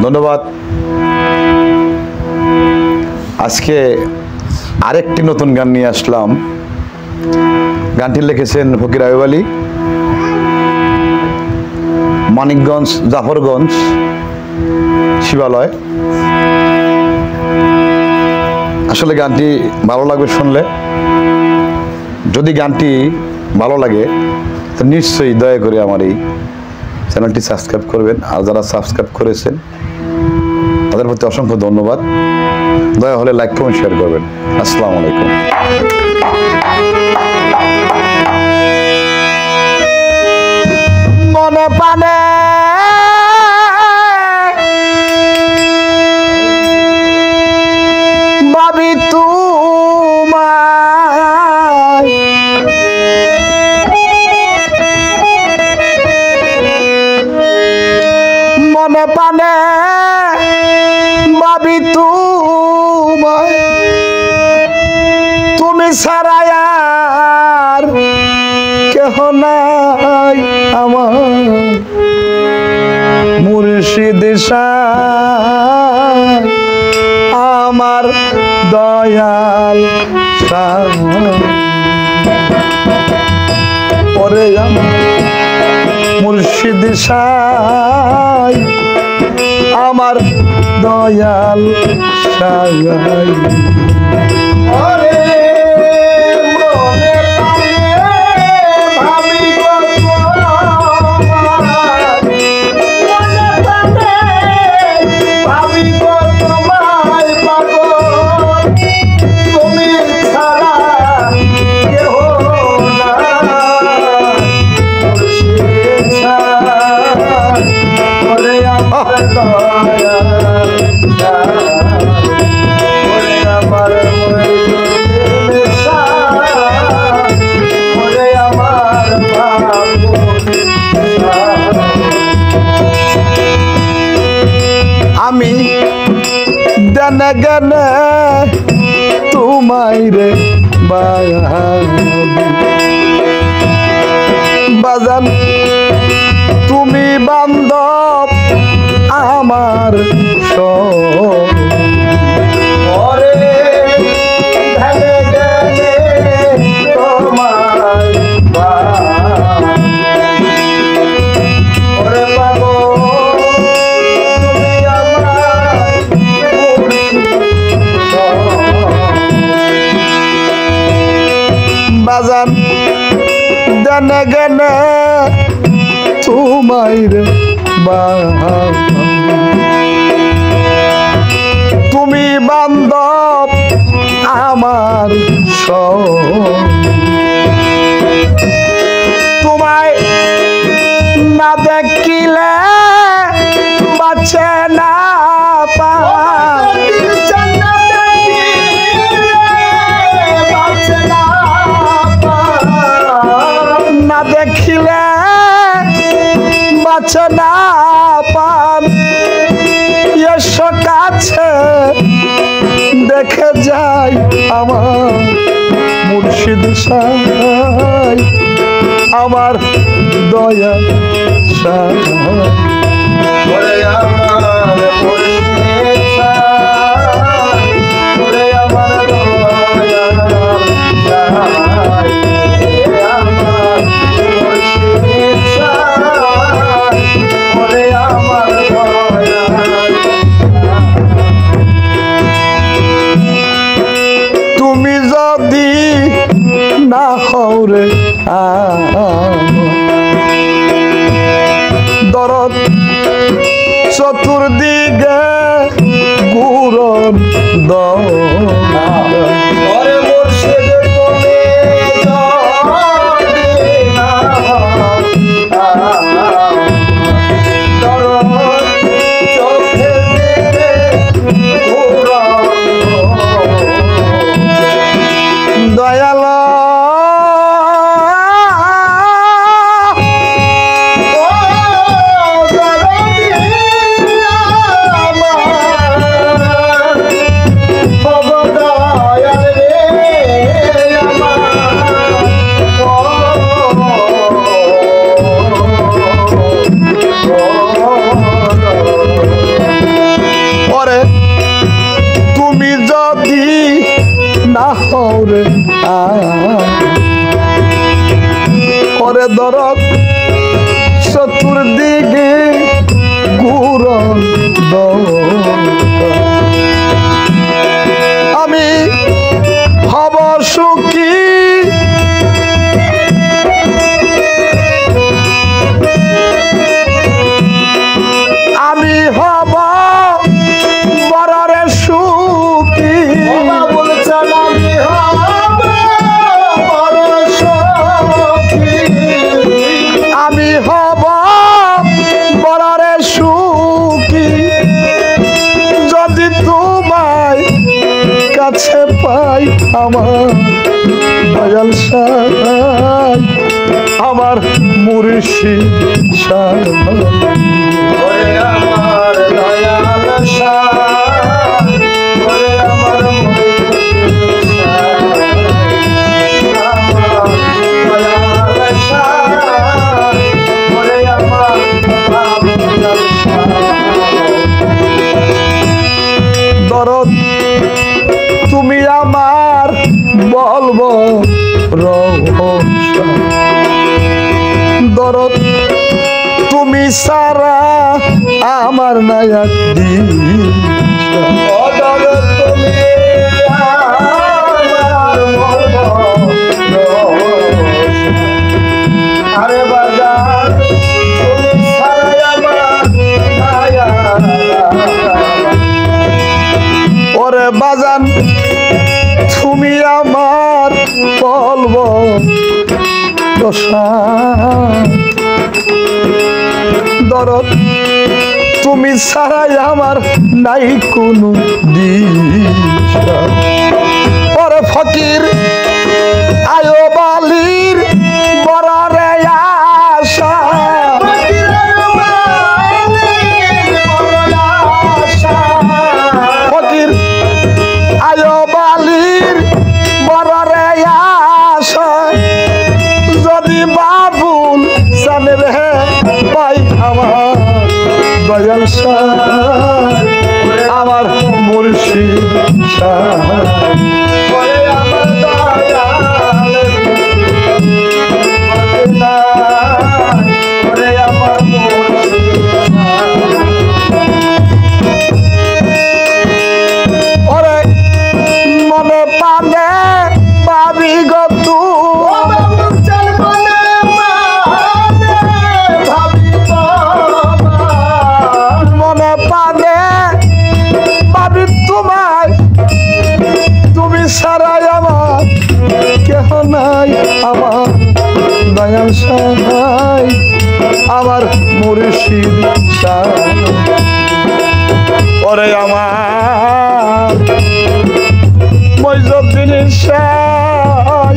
ধন্যবাদ। আজকে আরেকটি নতুন গান নিয়ে আসলাম। গানটি লিখেছেন ফকির আয়ুব আলী, মানিকগঞ্জ, জাফরগঞ্জ, শিবালয়। আসলে গানটি ভালো লাগবে শুনলে। যদি গানটি ভালো লাগে তো নিশ্চয়ই দয়া করে আমার এই চ্যানেলটি সাবস্ক্রাইব করবেন। আর যারা সাবস্ক্রাইব করেছেন তাদের প্রতি অসংখ্য ধন্যবাদ। দয়া হলে লাইক কমেন্ট শেয়ার করবেন। আসসালামু আলাইকুম। মনে পানে ভাবি তোমায়, মনে পানে ভাবি তোমায়, তুমি ছাড়া আর কেহ নাই আমার মুর্শিদ শাহ, আমার দয়াল শাহ। ওরে আমার মুর্শিদ শাহ, আমার দয়াল শাহ। আমি দেনে গেনে তোমায় রে বাজান, তুমি বান্ধব আমার সব। বাজান দেনে গেনে তোমায় রে তুমি বান্ধব আমার সব। তোমায় না দেখিলে বাঁচে না না দেখিলে বাঁচে না পান, এসো কাছে দেখে যাই আমার মুর্শিদ শাহ, আমার দয়া শাহ। তুমি যদি না হও রে দরদ চতুর্দিকে গুরন দয়াল ওরে দরদ চতুর্দিকে ঘুরন আমি হব সুখী আমি হব বড়রে সুখী বলছেন আমি হব বড় সুখী আমি হব বড়রে সুখী যদি তোমায় কাছে পাই আমার দয়াল সাই আমার মুর্শিদ সাই আমার দয়াল সাই আমার মুর্শিদ সাই আমার দরদ তুমি আমার বলবো রহস্য দরদ তুমি সারা আমার নায়াক আরে বাজার তুমি সারা আমার নায়াক ওরে বাজান তুমি আমার বলবো দরদ তুমি ছাড়াই আমার নাই কোনো দিশা ওরে ফকির আয়ো বালির বড়রে আশা ফকির আয়ো বালির বড়রে আশা যদি বাবুল জানে রে পাই আমার দয়াল সাই আমার মুর্শিদ সাই আমার দয়াল আমার ওরে মনে পানে পাবি গো মনে পানে পাবি তোমায় তুমি সারাই আমার কেহ নাই আমার দয়াল সাই আমার মুর্শিদ সাই ওরে আমার মইজুদ্দিন সাই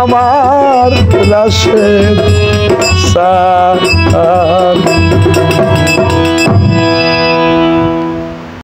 আমার রাশেদ সাই